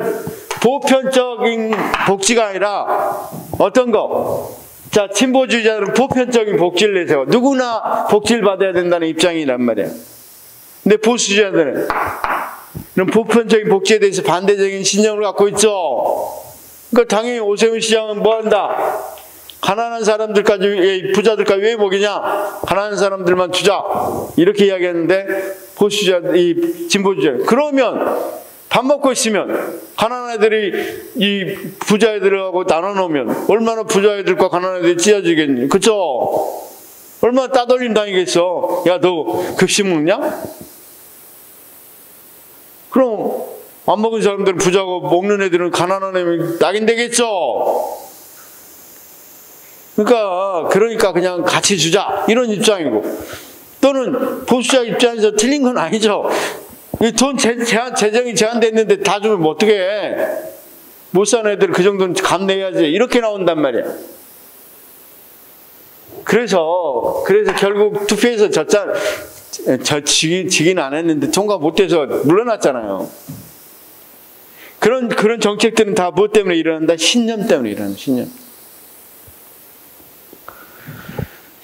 보편적인 복지가 아니라 어떤 거? 자, 진보주의자들은 보편적인 복지를 내세워. 누구나 복지를 받아야 된다는 입장이란 말이야. 근데 보수주의자들은 그럼 보편적인 복지에 대해서 반대적인 신념을 갖고 있죠. 그러니까 당연히 오세훈 시장은 뭐 한다? 가난한 사람들까지, 부자들까지 왜 먹이냐? 가난한 사람들만 주자. 이렇게 이야기했는데, 보수주의자, 이 진보주의자. 그러면 밥 먹고 있으면 가난한 애들이 이 부자 애들하고 나눠 놓으면 얼마나 부자 애들과 가난한 애들이 찢어지겠니? 그쵸? 얼마나 따돌림 당이겠어. 야, 너 급식 먹냐? 그럼 안 먹은 사람들은 부자고 먹는 애들은 가난한 애면 낙인 되겠죠? 그러니까 그냥 같이 주자, 이런 입장이고, 또는 보수자 입장에서 틀린 건 아니죠. 돈 재정이 제한됐는데 다 주면 뭐 어떻게 해? 못 사는 애들 그 정도는 감 내야지, 이렇게 나온단 말이야. 그래서 결국 투표에서 지긴 안 했는데 통과 못해서 물러났잖아요. 그런 정책들은 다 무엇 때문에 일어난다? 신념 때문에 일어나는, 신념.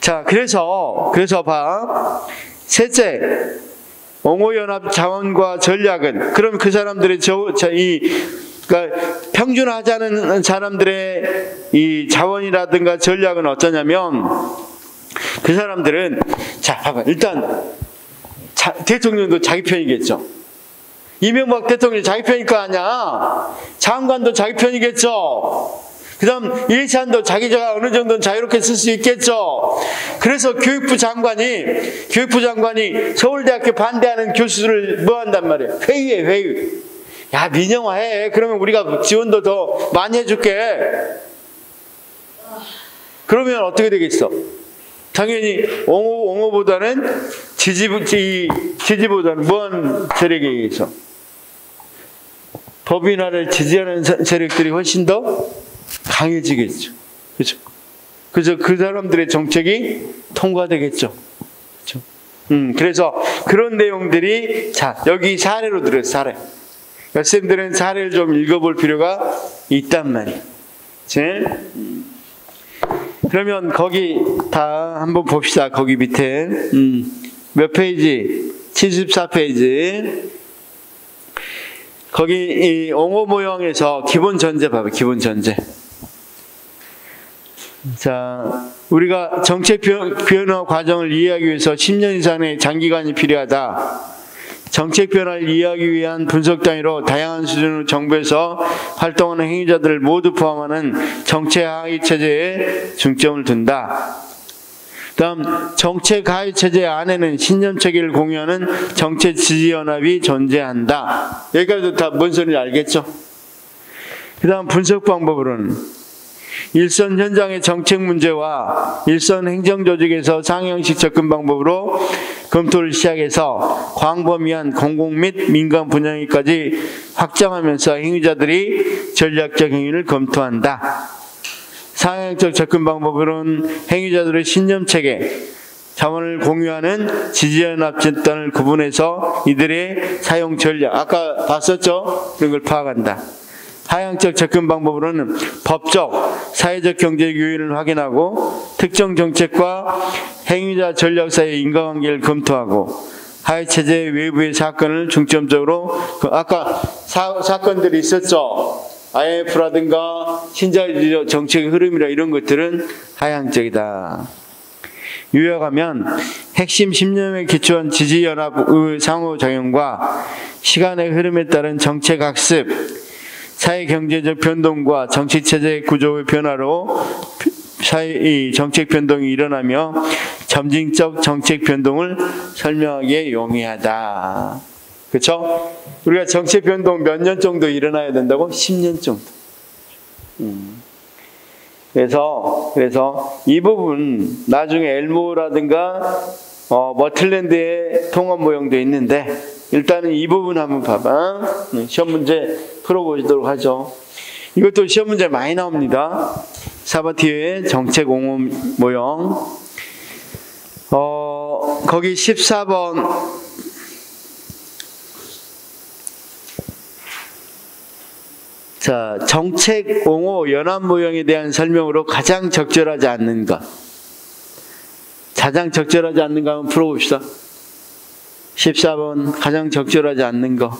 자, 그래서 봐. 셋째, 옹호연합 자원과 전략은, 그럼 그 사람들의 그러니까 평준화하자는 사람들의 이 자원이라든가 전략은 어떠냐면, 그 사람들은, 자, 봐봐. 일단, 대통령도 자기 편이겠죠. 이명박 대통령이 자기 편일 거 아니야. 장관도 자기 편이겠죠. 그 다음 예산도 자기가 어느 정도는 자유롭게 쓸 수 있겠죠. 그래서 교육부 장관이 서울대학교 반대하는 교수들을 뭐 한단 말이에요? 회의해, 회의. 야, 민영화해. 그러면 우리가 지원도 더 많이 해줄게. 그러면 어떻게 되겠어? 당연히 옹호보다는 지지보다는 무한 세력에 의해서 법인화를 지지하는 세력들이 훨씬 더 강해지겠죠. 그렇죠? 그래서 그 사람들의 정책이 통과되겠죠. 그렇죠? 그래서 그런 내용들이, 자, 여기 사례로 들어요, 사례. 여러분들은 사례를 좀 읽어볼 필요가 있단 말이에요. 그러면 거기 다 한번 봅시다. 거기 밑에 몇 페이지? 74페이지. 거기 이 옹호 모형에서 기본 전제 봐봐. 기본 전제. 자, 우리가 정책 변화 과정을 이해하기 위해서 10년 이상의 장기간이 필요하다. 정책 변화를 이해하기 위한 분석 단위로 다양한 수준의 정부에서 활동하는 행위자들을 모두 포함하는 정책 하위 체제에 중점을 둔다. 다음, 정책 하위 체제 안에는 신념 체계를 공유하는 정책 지지연합이 존재한다. 여기까지도 다 뭔 소리인지 알겠죠? 그 다음 분석 방법으로는 일선 현장의 정책 문제와 일선 행정조직에서 상향식 접근 방법으로 검토를 시작해서 광범위한 공공 및 민간 분야까지 확장하면서 행위자들이 전략적 행위를 검토한다. 상향적 접근 방법으로는 행위자들의 신념체계, 자원을 공유하는 지지연합 집단을 구분해서 이들의 사용 전략, 아까 봤었죠? 그런 걸 파악한다. 하향적 접근 방법으로는 법적, 사회적 경제적 요인을 확인하고 특정 정책과 행위자 전략 사이의 인과관계를 검토하고 하해체제 외부의 사건을 중점적으로 아까 사건들이 있었죠. IMF라든가 신자유주의 정책의 흐름이라 이런 것들은 하향적이다. 요약하면 핵심 신념에 기초한 지지연합의 상호작용과 시간의 흐름에 따른 정책학습, 사회경제적 변동과 정치체제 구조의 변화로 사회 정책 변동이 일어나며 점진적 정책 변동을 설명하기에 용이하다. 그렇죠? 우리가 정책 변동 몇 년 정도 일어나야 된다고? 10년 정도. 그래서 이 부분 나중에 엘모라든가 머틀랜드의 통합 모형도 있는데 일단은 이 부분 한번 봐봐. 시험 문제 풀어보도록 하죠. 이것도 시험 문제 많이 나옵니다. 사바티어의 정책 옹호 모형. 거기 14번 자, 정책 옹호 연합 모형에 대한 설명으로 가장 적절하지 않는 것. 가장 적절하지 않는 거 한번 풀어봅시다. 14번 가장 적절하지 않는 거.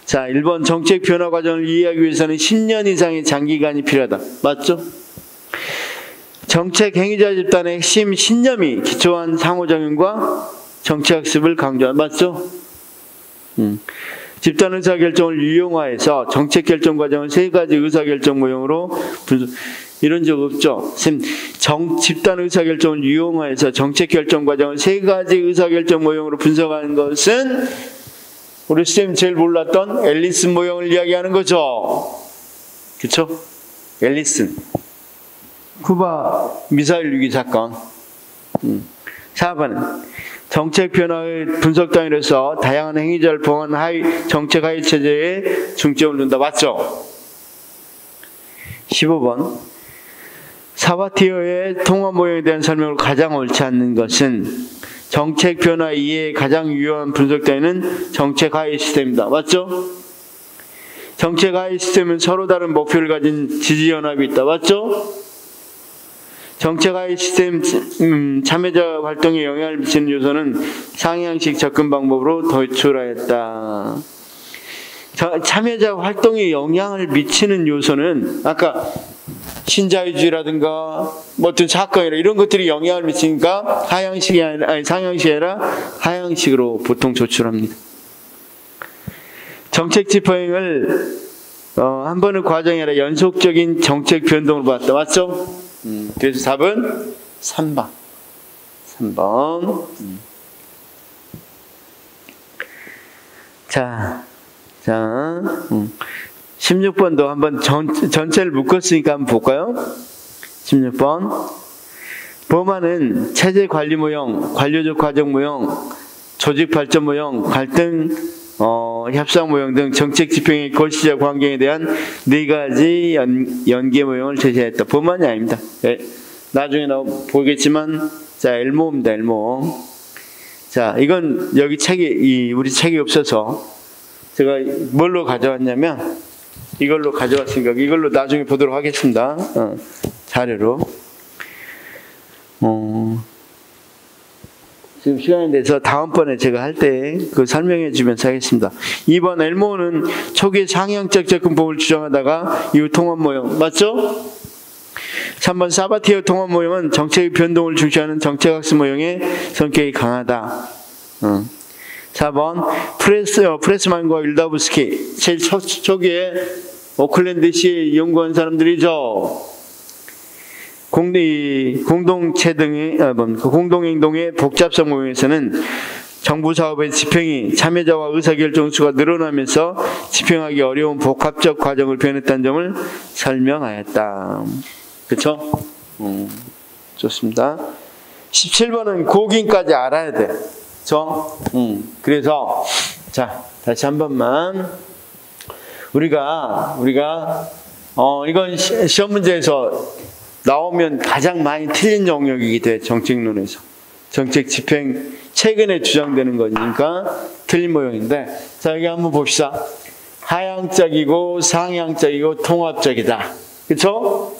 자, 1번 정책 변화 과정을 이해하기 위해서는 10년 이상의 장기간이 필요하다. 맞죠? 정책 행위자 집단의 핵심 신념이 기초한 상호작용과 정책학습을 강조한다. 맞죠? 집단 의사결정을 유용화해서 정책 결정 과정을 3가지 의사결정 모형으로 이런 적 없죠? 집단 의사결정을 유용화해서 정책 결정 과정을 3가지 의사결정 모형으로 분석하는 것은 우리 쌤 제일 몰랐던 앨리슨 모형을 이야기하는 거죠. 그쵸? 앨리슨. 쿠바 미사일 위기 사건. 4번. 정책 변화의 분석 단위로서 다양한 행위자를 포함한 정책 하위 체제에 중점을 둔다. 맞죠? 15번. 사바티어의 통합 모형에 대한 설명으로 가장 옳지 않는 것은 정책 변화 이해에 가장 유효한 분석 단위는 정책 하위 시스템입니다. 맞죠? 정책 하위 시스템은 서로 다른 목표를 가진 지지연합이 있다. 맞죠? 정책 하위 시스템 참여자 활동에 영향을 미치는 요소는 상향식 접근 방법으로 도출하였다. 참여자 활동에 영향을 미치는 요소는 아까 신자유주의라든가 뭐 어떤 사건이나 이런 것들이 영향을 미치니까 하향식이 아니 상향식이 아니라 하향식으로 보통 조출합니다. 정책 집행을 한 번의 과정이 아니라 연속적인 정책 변동을 봤다. 맞죠? 그래서 답은 3번. 3번. 자, 16번도 한번 전체를 묶었으니까 한번 볼까요? 16번. 범안은 체제 관리 모형, 관료적 과정 모형, 조직 발전 모형, 갈등 협상 모형 등 정책 집행의 거시적 환경에 대한 4가지 연계 모형을 제시했다. 범안이 아닙니다. 네. 나중에 보겠지만, 자, 엘모입니다. 엘모. 자, 이건 여기 우리 책이 없어서 제가 뭘로 가져왔냐면, 이걸로 가져왔으니까 이걸로 나중에 보도록 하겠습니다. 자료로. 지금 시간이 돼서 다음번에 제가 할 때 그 설명해 주면서 하겠습니다. 2번 엘모는 초기 상향적 접근법을 주장하다가 이후 통합 모형. 맞죠? 3번 사바티어 통합 모형은 정책의 변동을 중시하는 정책학습 모형의 성격이 강하다. 4번 프레스만과 일다부스키 제일 초기에 오클랜드시에 연구한 사람들이죠. 공동체 등의 공동행동의 복잡성 모형에서는 정부 사업의 집행이 참여자와 의사결정 수가 늘어나면서 집행하기 어려운 복합적 과정을 표현했다는 점을 설명하였다. 그렇죠? 좋습니다. 17번은 고긴까지 알아야 돼. 그렇죠? 그래서 자, 다시 한 번만 우리가 이건 시험 문제에서 나오면 가장 많이 틀린 영역이기도 해. 정책론에서. 정책 집행 최근에 주장되는 거니까 틀린 모양인데, 자, 여기 한번 봅시다. 하향적이고 상향적이고 통합적이다. 그렇죠?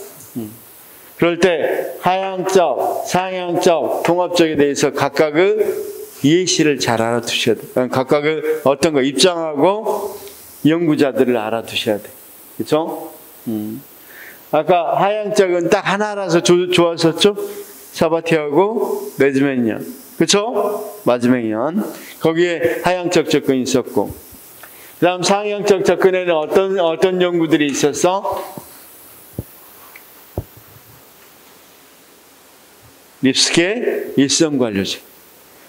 그럴 때 하향적, 상향적, 통합적에 대해서 각각의 예시를 잘 알아두셔야 돼요. 각각의 어떤 거 입장하고 연구자들을 알아두셔야 돼요. 그렇죠? 아까 하향적은 딱 하나라서 좋았었죠? 사바티하고 매즈메니언. 그렇죠? 마즈메니언. 거기에 하향적 접근이 있었고, 그 다음 상향적 접근에는 어떤 연구들이 있었어? 립스키의 일성관료제.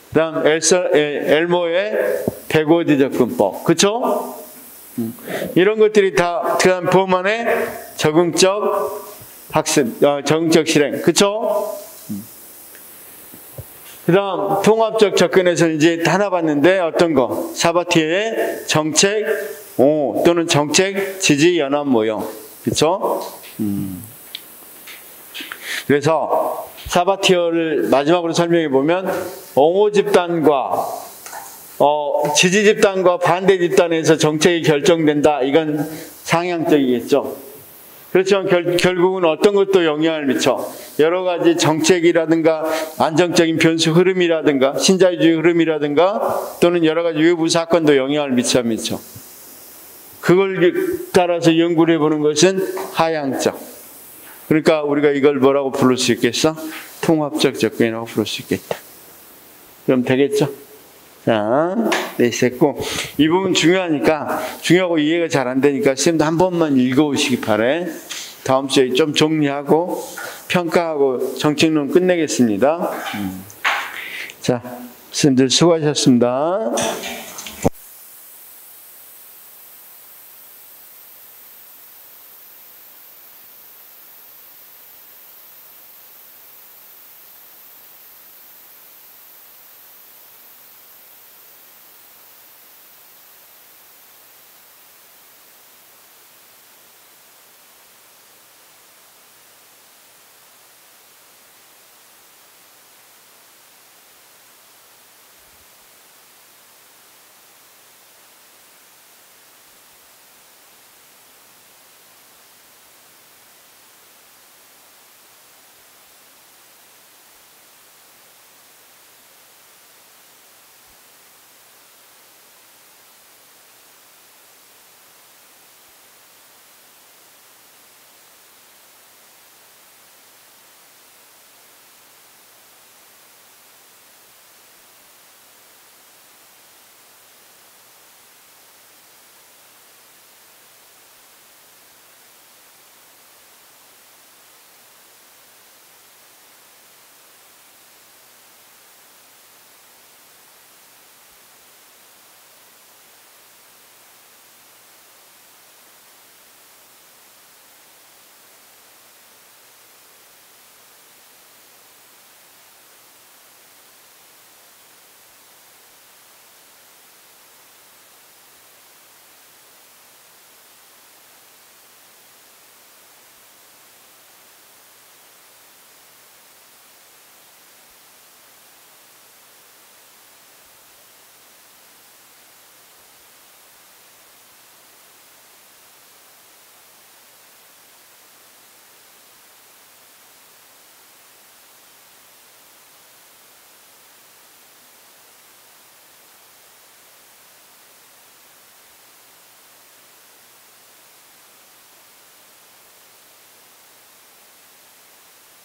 그 다음 엘모의 백워드 접근법. 그쵸? 이런 것들이 다, 그 다음 보만의 적응적 학습, 적응적 실행. 그쵸? 그 다음 통합적 접근에서 이제 하나 봤는데 어떤 거? 사바티의 정책, 또는 정책 지지 연합 모형. 그쵸? 그래서 사바티어를 마지막으로 설명해 보면 옹호 집단과 지지 집단과 반대 집단에서 정책이 결정된다. 이건 상향적이겠죠. 그렇지만 결국은 어떤 것도 영향을 미쳐. 여러 가지 정책이라든가 안정적인 변수 흐름이라든가 신자유주의 흐름이라든가 또는 여러 가지 외부 사건도 영향을 미쳐. 그걸 따라서 연구를 해보는 것은 하향적. 그러니까 우리가 이걸 뭐라고 부를 수 있겠어? 통합적 접근이라고 부를 수 있겠다. 그럼 되겠죠? 자, 됐고 이 부분 중요하고 이해가 잘 안 되니까 쌤도 한 번만 읽어오시기 바래. 다음 주에 좀 정리하고 평가하고 정책론 끝내겠습니다. 자, 쌤들 수고하셨습니다.